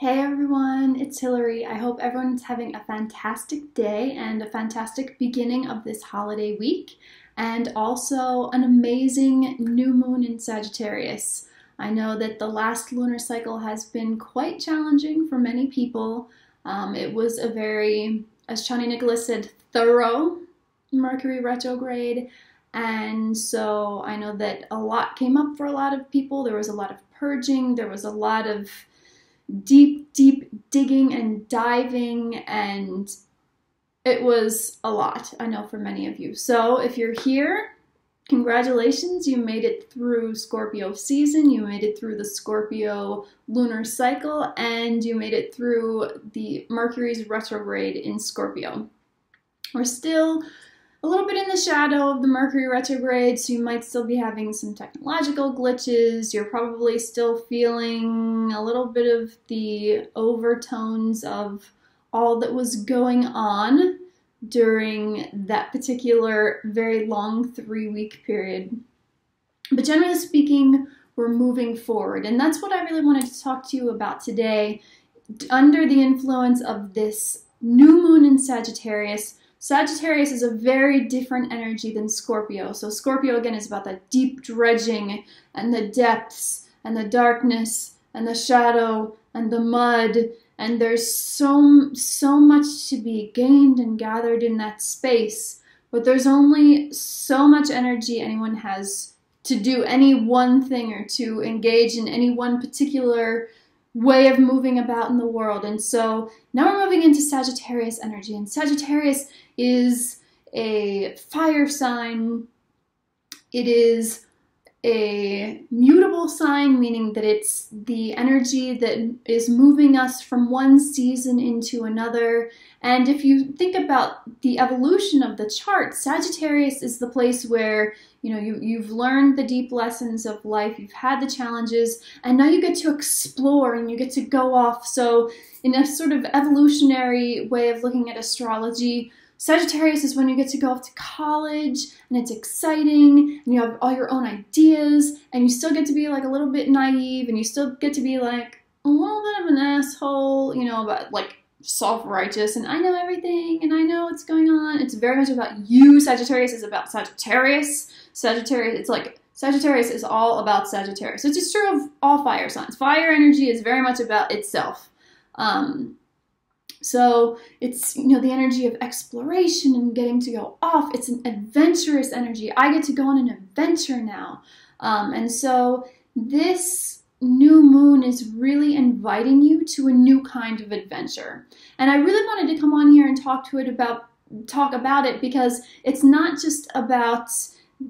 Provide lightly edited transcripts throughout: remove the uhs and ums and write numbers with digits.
Hey everyone, it's Hillary. I hope everyone's having a fantastic day and a fantastic beginning of this holiday week, and also an amazing new moon in Sagittarius. I know that the last lunar cycle has been quite challenging for many people. It was a very, as Chani Nicholas said, thorough Mercury retrograde, and so I know that a lot came up for a lot of people. There was a lot of purging, there was a lot of deep digging and diving, and it was a lot, I know, for many of you. So if you're here, congratulations, you made it through Scorpio season, you made it through the Scorpio lunar cycle, and you made it through the Mercury's retrograde in Scorpio. We're still a little bit in the shadow of the Mercury retrograde, so you might still be having some technological glitches. You're probably still feeling a little bit of the overtones of all that was going on during that particular very long 3-week period. But generally speaking, we're moving forward, and that's what I really wanted to talk to you about today. Under the influence of this new moon in Sagittarius, Sagittarius is a very different energy than Scorpio. So Scorpio, again, is about that deep dredging and the depths and the darkness and the shadow and the mud. And there's so much to be gained and gathered in that space. But there's only so much energy anyone has to do any one thing or to engage in any one particular way of moving about in the world. And so now we're moving into Sagittarius energy, and Sagittarius is a fire sign. It is a mutable sign, meaning that it's the energy that is moving us from one season into another. And if you think about the evolution of the chart, Sagittarius is the place where you've learned the deep lessons of life, you've had the challenges, and now you get to explore and you get to go off. So in a sort of evolutionary way of looking at astrology, Sagittarius is when you get to go off to college and it's exciting and you have all your own ideas and you still get to be like a little bit naive and you still get to be like a little bit of an asshole, but like self-righteous and I know everything and I know what's going on. It's very much about you. Sagittarius is about Sagittarius. Sagittarius is all about Sagittarius, which is true of all fire signs. Fire energy is very much about itself. So it's, the energy of exploration and getting to go off. It's an adventurous energy. I get to go on an adventure now. And so this new moon is really inviting you to a new kind of adventure. And I really wanted to come on here and talk about it because it's not just about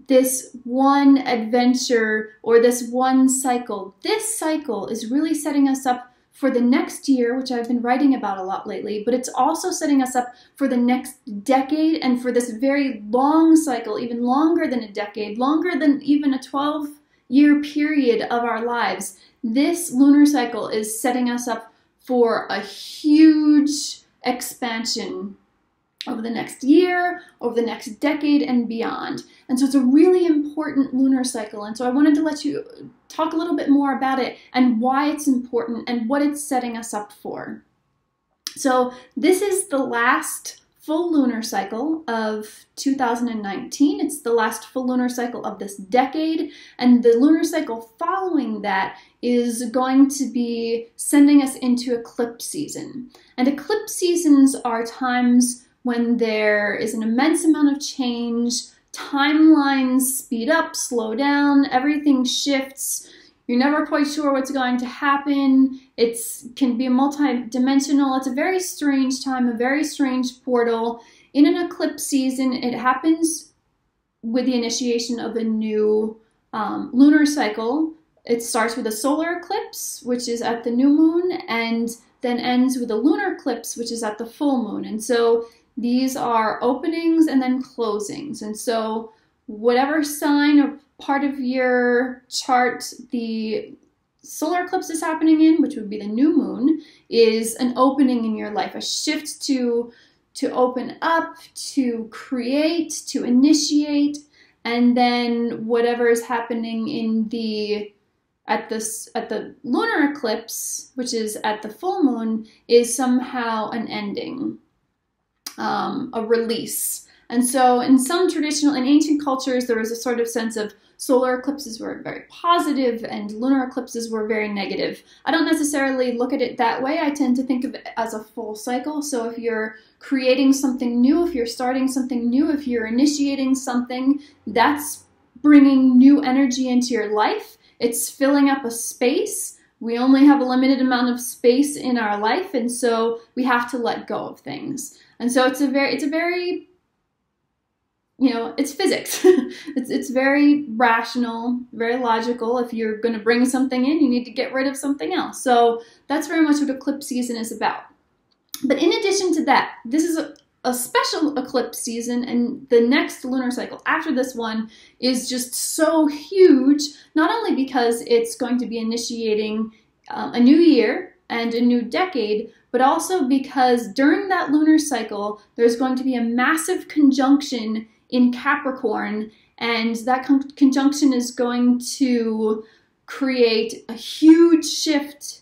this one adventure or this one cycle. This cycle is really setting us up for the next year, which I've been writing about a lot lately, but it's also setting us up for the next decade and for this very long cycle, even longer than a decade, longer than even a 12-year period of our lives. This lunar cycle is setting us up for a huge expansion over the next year, over the next decade, and beyond. And so it's a really important lunar cycle. And so I wanted to let you talk a little bit more about it and why it's important and what it's setting us up for. So this is the last full lunar cycle of 2019. It's the last full lunar cycle of this decade. And the lunar cycle following that is going to be sending us into eclipse season. And eclipse seasons are times when there is an immense amount of change, timelines speed up, slow down, everything shifts. You're never quite sure what's going to happen. It can be multi-dimensional. It's a very strange time, a very strange portal. In an eclipse season, it happens with the initiation of a new lunar cycle. It starts with a solar eclipse, which is at the new moon, and then ends with a lunar eclipse, which is at the full moon. And so these are openings and then closings. And so whatever sign or part of your chart the solar eclipse is happening in, which would be the new moon, is an opening in your life, a shift to open up, to create, to initiate. And then whatever is happening in the at the lunar eclipse, which is at the full moon, is somehow an ending, a release. And so in ancient cultures, there was a sort of sense of solar eclipses were very positive and lunar eclipses were very negative. I don't necessarily look at it that way. I tend to think of it as a full cycle. So if you're creating something new, if you're starting something new, if you're initiating something, that's bringing new energy into your life. It's filling up a space. We only have a limited amount of space in our life, and so we have to let go of things. And so it's a very it's physics. it's very rational, very logical. If you're going to bring something in, you need to get rid of something else. So that's very much what eclipse season is about. But in addition to that, this is a special eclipse season, and the next lunar cycle after this one is just so huge, not only because it's going to be initiating a new year and a new decade, but also because during that lunar cycle, there's going to be a massive conjunction in Capricorn, and that conjunction is going to create a huge shift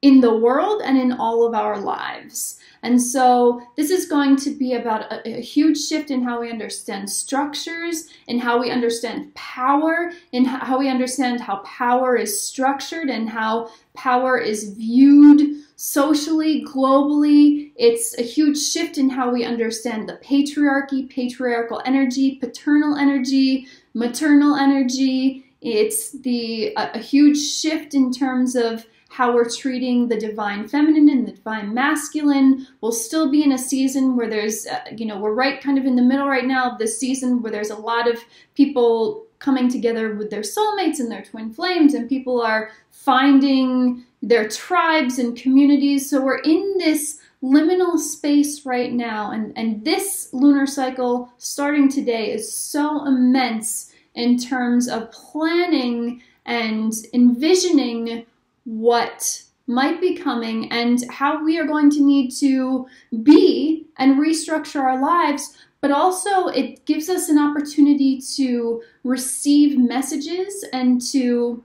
in the world and in all of our lives. And so this is going to be about a huge shift in how we understand structures, in how we understand power, in how we understand how power is structured and how power is viewed socially, globally. It's a huge shift in how we understand the patriarchy, patriarchal energy, paternal energy, maternal energy. It's a huge shift in terms of how we're treating the divine feminine and the divine masculine. We'll still be in a season where there's, we're right kind of in the middle right now of this season where there's a lot of people coming together with their soulmates and their twin flames, and people are finding their tribes and communities. So we're in this liminal space right now, and this lunar cycle starting today is so immense in terms of planning and envisioning what might be coming and how we are going to need to be and restructure our lives. But also it gives us an opportunity to receive messages and to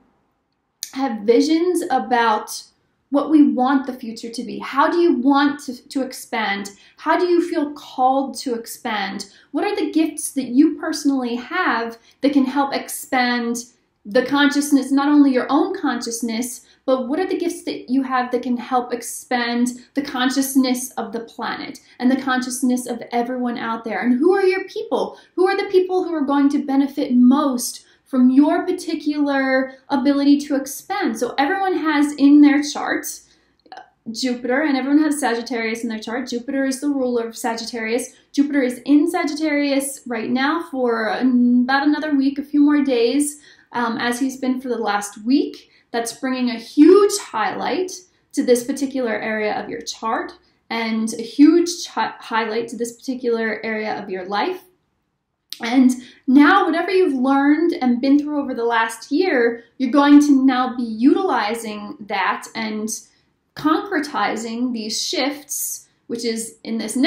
have visions about what we want the future to be. How do you want to expand? How do you feel called to expand? What are the gifts that you personally have that can help expand the consciousness, not only your own consciousness, but what are the gifts that you have that can help expand the consciousness of the planet and the consciousness of everyone out there? And who are your people? Who are the people who are going to benefit most from your particular ability to expand? So everyone has in their chart Jupiter, and everyone has Sagittarius in their chart. Jupiter is the ruler of Sagittarius. Jupiter is in Sagittarius right now for about another week, a few more days, as he's been for the last week. That's bringing a huge highlight to this particular area of your chart and a huge highlight to this particular area of your life. And now whatever you've learned and been through over the last year, you're going to now be utilizing that and concretizing these shifts, which is in this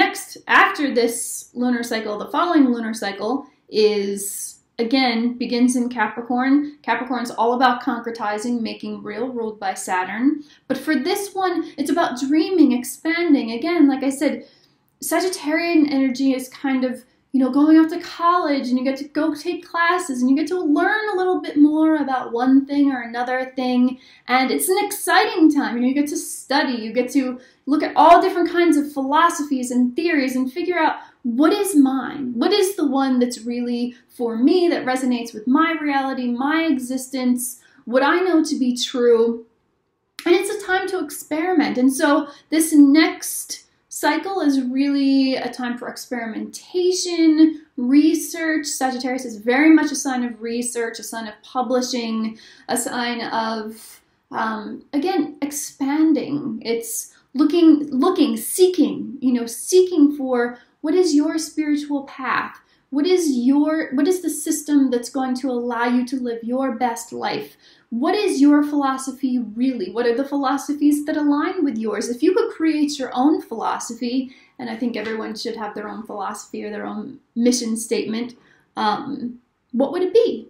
after this lunar cycle, the following lunar cycle is, again, begins in Capricorn. Capricorn's all about concretizing, making real, ruled by Saturn. But for this one, it's about dreaming, expanding. Again, like I said, Sagittarian energy is kind of, going off to college, and you get to go take classes and you get to learn a little bit more about one thing or another thing. And it's an exciting time. You get to study, you get to look at all different kinds of philosophies and theories and figure out what is mine? What is the one that's really for me, that resonates with my reality, my existence, what I know to be true? And it's a time to experiment. And so this next cycle is really a time for experimentation, research. Sagittarius is very much a sign of research, a sign of publishing, a sign of, again, expanding. It's looking, seeking, seeking for what is your spiritual path? What is the system that's going to allow you to live your best life? What is your philosophy really? What are the philosophies that align with yours? If you could create your own philosophy, and I think everyone should have their own philosophy or their own mission statement, what would it be?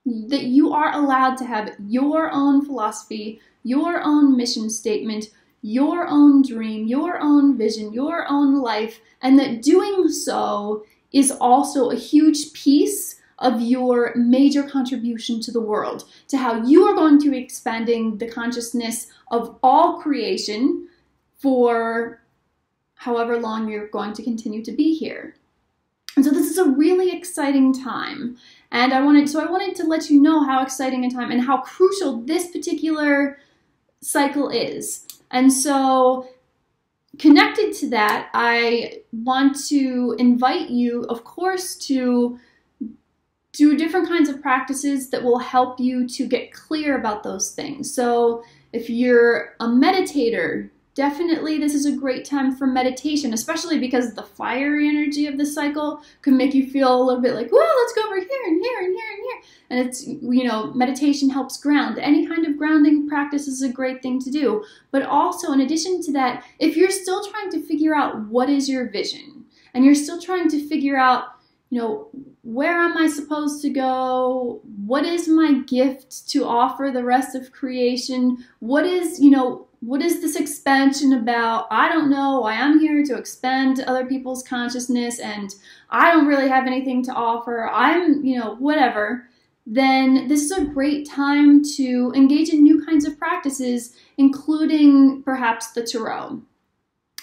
that you are allowed to have your own philosophy, your own mission statement, your own dream, your own vision, your own life, and that doing so is also a huge piece of your major contribution to the world, to how you are going to be expanding the consciousness of all creation for however long you're going to continue to be here. And so this is a really exciting time. And I wanted to let you know how exciting a time and how crucial this particular cycle is. And so connected to that, I want to invite you, of course, to do different kinds of practices that will help you to get clear about those things. So if you're a meditator, definitely this is a great time for meditation, especially because the fiery energy of the cycle can make you feel a little bit like, whoa, let's go over here and here and here and here. And it's, you know, meditation helps ground. Any kind of grounding practice is a great thing to do. But also, in addition to that, if you're still trying to figure out what is your vision, and you're still trying to figure out, you know, where am I supposed to go? What is my gift to offer the rest of creation? What is this expansion about? I don't know. I'm here to expand other people's consciousness and I don't really have anything to offer. I'm, whatever. Then this is a great time to engage in new kinds of practices, including perhaps the Tarot.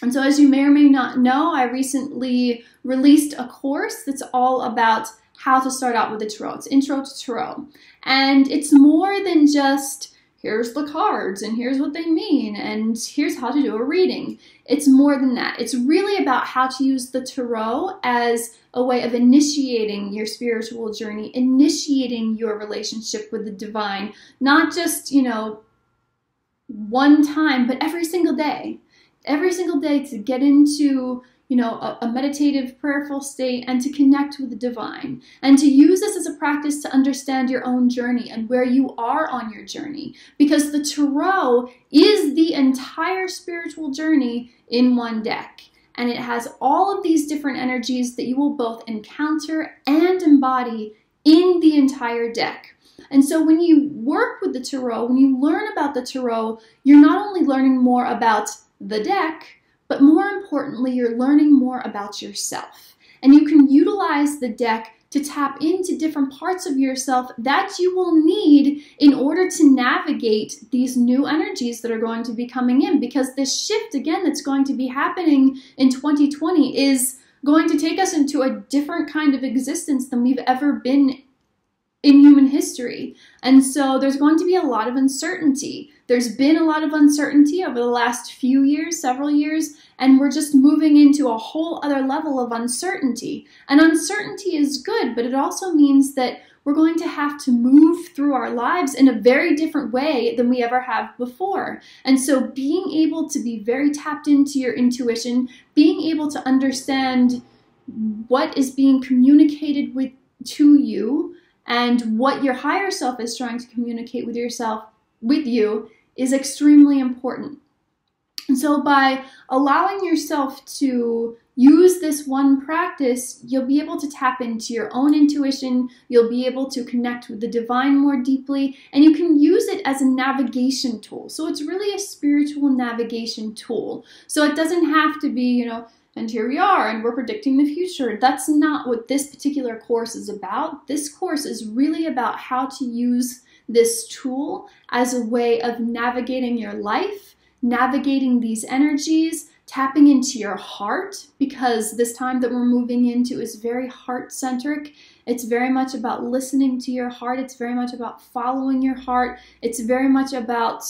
And so as you may or may not know, I recently released a course that's all about how to start out with the Tarot. It's Intro to Tarot. And it's more than just, here's the cards and here's what they mean and here's how to do a reading. It's more than that. It's really about how to use the Tarot as a way of initiating your spiritual journey, initiating your relationship with the divine, not just, one time, but every single day. Every single day to get into, a meditative, prayerful state and to connect with the divine. And to use this as a practice to understand your own journey and where you are on your journey. Because the Tarot is the entire spiritual journey in one deck. And it has all of these different energies that you will both encounter and embody in the entire deck. And so when you work with the Tarot, when you learn about the Tarot, you're not only learning more about the deck, but more importantly, you're learning more about yourself. And you can utilize the deck to tap into different parts of yourself that you will need in order to navigate these new energies that are going to be coming in. Because this shift, again, that's going to be happening in 2020 is going to take us into a different kind of existence than we've ever been in human history. And so there's going to be a lot of uncertainty. There's been a lot of uncertainty over the last few years, several years, and we're just moving into a whole other level of uncertainty. And uncertainty is good, but it also means that we're going to have to move through our lives in a very different way than we ever have before. And so being able to be very tapped into your intuition, being able to understand what is being communicated to you, and what your higher self is trying to communicate with you is extremely important. And so by allowing yourself to use this one practice, you'll be able to tap into your own intuition, you'll be able to connect with the divine more deeply, and you can use it as a navigation tool. So it's really a spiritual navigation tool. So it doesn't have to be, and here we are, and we're predicting the future. That's not what this particular course is about. This course is really about how to use this tool as a way of navigating your life, navigating these energies, tapping into your heart, because this time that we're moving into is very heart-centric. It's very much about listening to your heart. It's very much about following your heart. It's very much about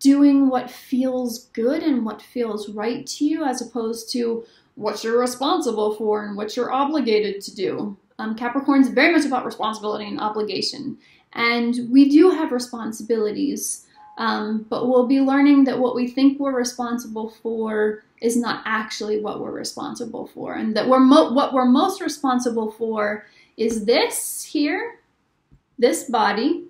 doing what feels good and what feels right to you, as opposed to what you're responsible for and what you're obligated to do. Capricorn is very much about responsibility and obligation. And we do have responsibilities, but we'll be learning that what we think we're responsible for is not actually what we're responsible for. And that what we're most responsible for is this here, this body,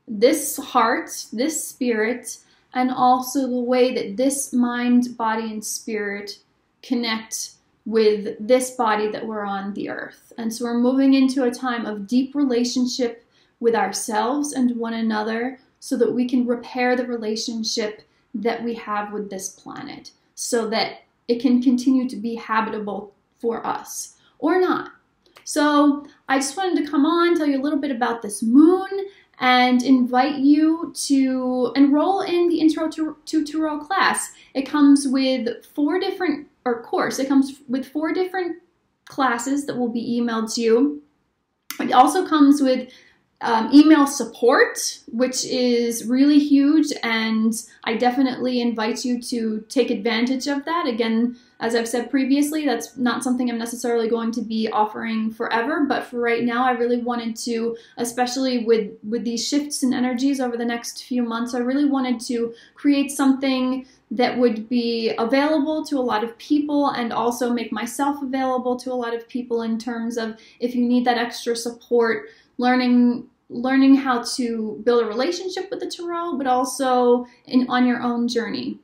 this heart, this spirit, and also the way that this mind, body, and spirit connect with this body that we're on, the earth. And so we're moving into a time of deep relationship with ourselves and one another so that we can repair the relationship that we have with this planet so that it can continue to be habitable for us or not. So I just wanted to come on, tell you a little bit about this moon, and invite you to enroll in the Intro to Tarot class. It comes with four different classes that will be emailed to you. It also comes with email support, which is really huge, and I definitely invite you to take advantage of that. Again, as I've said previously, that's not something I'm necessarily going to be offering forever, but for right now, I really wanted to, especially with these shifts in energies over the next few months, I really wanted to create something that would be available to a lot of people and also make myself available to a lot of people in terms of if you need that extra support, learning how to build a relationship with the tarot, but also on your own journey.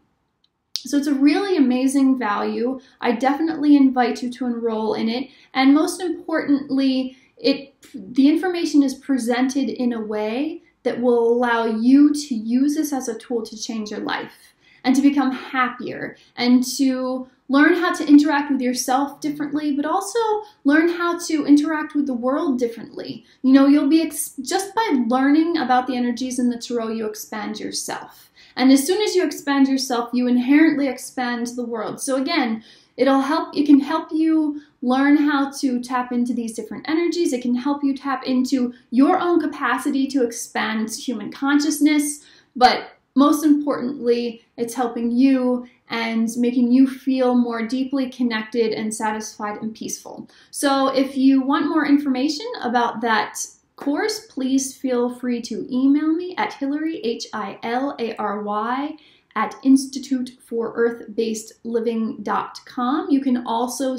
So it's a really amazing value. I definitely invite you to enroll in it. And most importantly, the information is presented in a way that will allow you to use this as a tool to change your life and to become happier and to learn how to interact with yourself differently, but also learn how to interact with the world differently. You know, you'll be, just by learning about the energies in the tarot, you expand yourself. And as soon as you expand yourself, you inherently expand the world. So again, it can help you learn how to tap into these different energies. It can help you tap into your own capacity to expand human consciousness, but most importantly, it's helping you and making you feel more deeply connected and satisfied and peaceful. So if you want more information about that course, please feel free to email me at Hilary, Hilary, at instituteforearthbasedliving.com. You can also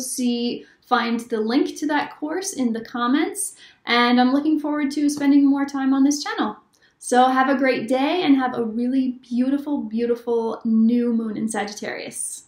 find the link to that course in the comments, and I'm looking forward to spending more time on this channel. So have a great day and have a really beautiful, beautiful new moon in Sagittarius.